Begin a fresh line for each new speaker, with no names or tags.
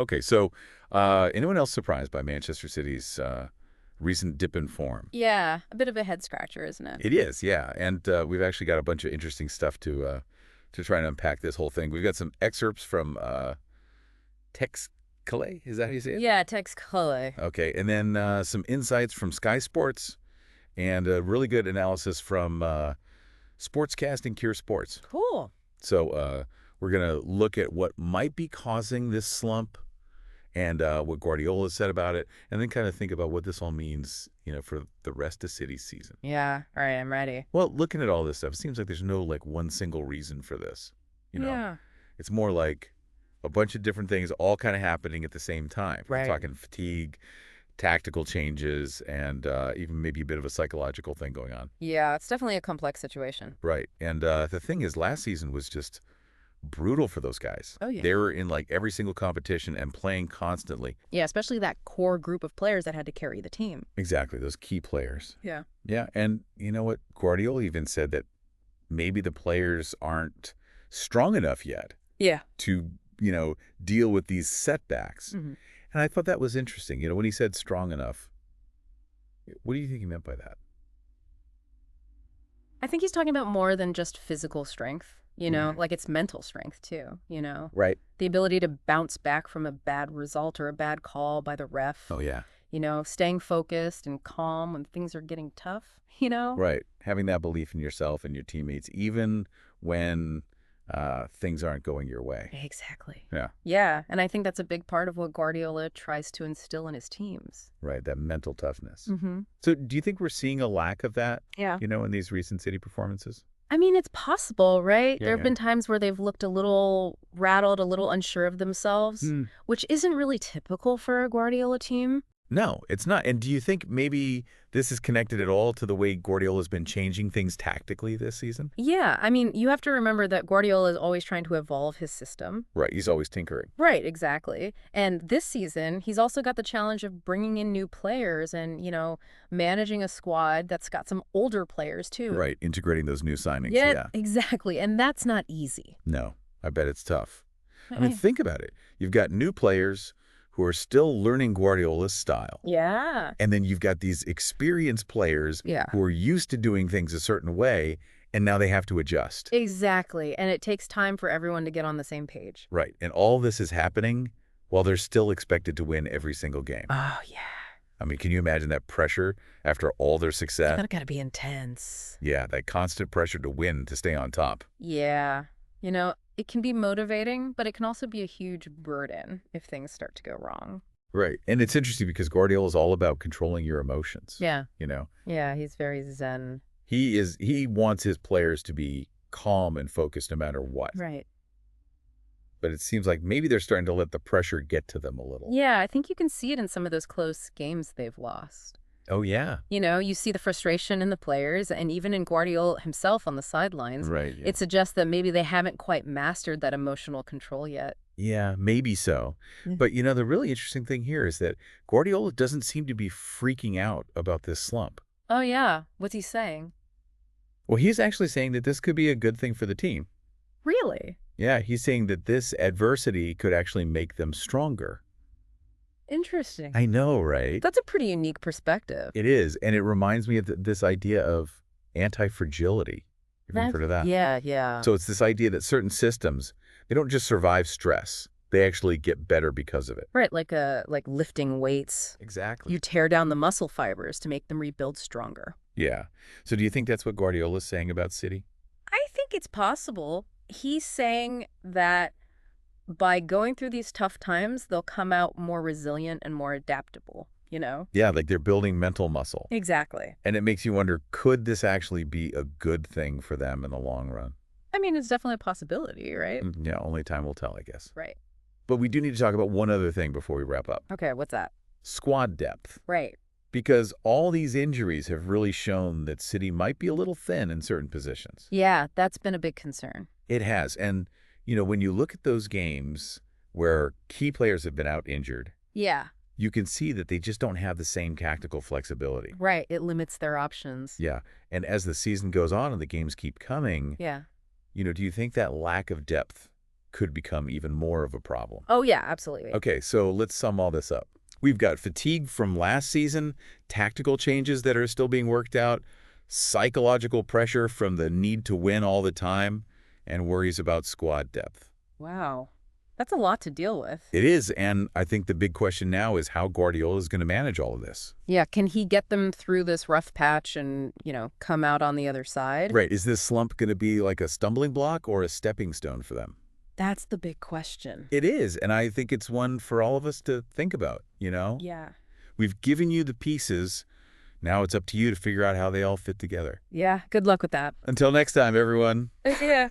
Okay, so anyone else surprised by Manchester City's recent dip in form?
Yeah, a bit of a head scratcher, isn't it?
It is, yeah, and we've actually got a bunch of interesting stuff to try and unpack this whole thing. We've got some excerpts from Tex Calais, is that how you say it?
Yeah, Tex Chloe.
Okay, and then some insights from Sky Sports and a really good analysis from Sportscast Cure Sports.
Cool.
So we're going to look at what might be causing this slump and what Guardiola said about it, and then kind of think about what this all means, for the rest of City's season.
Yeah, all right, I'm ready.
Well, looking at all this stuff, it seems like there's no like one single reason for this. You know,
Yeah.
it's more like a bunch of different things all kind of happening at the same time. We're
Right.
talking fatigue, tactical changes, and even maybe a bit of a psychological thing going on.
Yeah, it's definitely a complex situation.
Right. And the thing is, last season was just brutal for those guys.
Oh, yeah.
They were in like every single competition and playing constantly.
Yeah, especially that core group of players that had to carry the team.
Exactly, those key players.
Yeah.
Yeah, and you know what? Guardiola even said that maybe the players aren't strong enough yet
Yeah.
to, deal with these setbacks.
Hmm.
And I thought that was interesting. When he said strong enough, what do you think he meant by that?
I think he's talking about more than just physical strength,
Mhm.
like it's mental strength too.
Right.
The ability to bounce back from a bad result or a bad call by the ref,
Oh, yeah.
staying focused and calm when things are getting tough.
Right. Having that belief in yourself and your teammates, even when things aren't going your way.
Exactly.
Yeah.
Yeah, and I think that's a big part of what Guardiola tries to instill in his teams.
Right. That mental toughness.
Mm-hmm.
So do you think we're seeing a lack of that,
Yeah.
in these recent City performances?
I mean, it's possible, right?
Yeah,
There have
yeah.
been times where they've looked a little rattled, a little unsure of themselves,
Hmm.
which isn't really typical for a Guardiola team.
No, it's not. And do you think maybe this is connected at all to the way Guardiola's been changing things tactically this season?
Yeah, I mean, you have to remember that Guardiola is always trying to evolve his system.
Right. He's always tinkering.
Right, exactly. And this season, he's also got the challenge of bringing in new players and managing a squad that's got some older players too.
Right. Integrating those new signings.
Yeah,
Yeah.
exactly. And that's not easy.
No, I bet it's tough. I mean,
Right.
think about it. You've got new players who are still learning Guardiola's style.
Yeah.
And then you've got these experienced players
Yeah.
who are used to doing things a certain way, and now they have to adjust.
Exactly. And it takes time for everyone to get on the same page.
Right. And all this is happening while they're still expected to win every single game.
Oh, yeah.
I mean, can you imagine that pressure after all their success?
That's gotta be intense.
Yeah, that constant pressure to win, to stay on top.
Yeah. It can be motivating, but it can also be a huge burden if things start to go wrong.
Right. And it's interesting because Guardiola is all about controlling your emotions.
Yeah.
You know,
Yeah, he's very zen.
he wants his players to be calm and focused no matter what.
Right.
But it seems like maybe they're starting to let the pressure get to them a little.
Yeah, I think you can see it in some of those close games they've lost.
Oh, yeah.
You see the frustration in the players and even in Guardiola himself on the sidelines.
Right. Yeah.
It suggests that maybe they haven't quite mastered that emotional control yet.
Yeah, maybe so.
Yeah.
But, the really interesting thing here is that Guardiola doesn't seem to be freaking out about this slump.
Oh, yeah. What's he saying?
Well, he's actually saying that this could be a good thing for the team.
Really?
Yeah, he's saying that this adversity could actually make them stronger.
Interesting.
I know, right?
That's a pretty unique perspective.
It is, and it reminds me of this idea of anti-fragility. Have you heard of that?
Yeah, yeah.
So it's this idea that certain systems, they don't just survive stress. They actually get better because of it.
Right, like lifting weights.
Exactly.
You tear down the muscle fibers to make them rebuild stronger.
Yeah. So do you think that's what Guardiola's saying about City?
I think it's possible. He's saying that by going through these tough times, they'll come out more resilient and more adaptable.
Yeah, like they're building mental muscle.
Exactly.
And it makes you wonder, could this actually be a good thing for them in the long run?
I mean, it's definitely a possibility, right?
Yeah, only time will tell, I guess.
Right.
But we do need to talk about one other thing before we wrap up.
Okay, what's that?
Squad depth.
Right.
Because all these injuries have really shown that City might be a little thin in certain positions.
Yeah, that's been a big concern.
It has. And, when you look at those games where key players have been out injured,
Yeah,
you can see that they just don't have the same tactical flexibility.
right. It limits their options.
Yeah. And as the season goes on and the games keep coming,
Yeah.
do you think that lack of depth could become even more of a problem.
Oh, yeah, absolutely.
Okay, so let's sum all this up. We've got fatigue from last season, tactical changes that are still being worked out, psychological pressure from the need to win all the time, and worries about squad depth.
Wow. That's a lot to deal with.
It is, and I think the big question now is how Guardiola is going to manage all of this.
Yeah, can he get them through this rough patch and, come out on the other side?
Right, is this slump going to be like a stumbling block or a stepping stone for them?
That's the big question.
It is, and I think it's one for all of us to think about.
Yeah.
We've given you the pieces. Now it's up to you to figure out how they all fit together.
Yeah, good luck with that.
Until next time, everyone.
Yeah.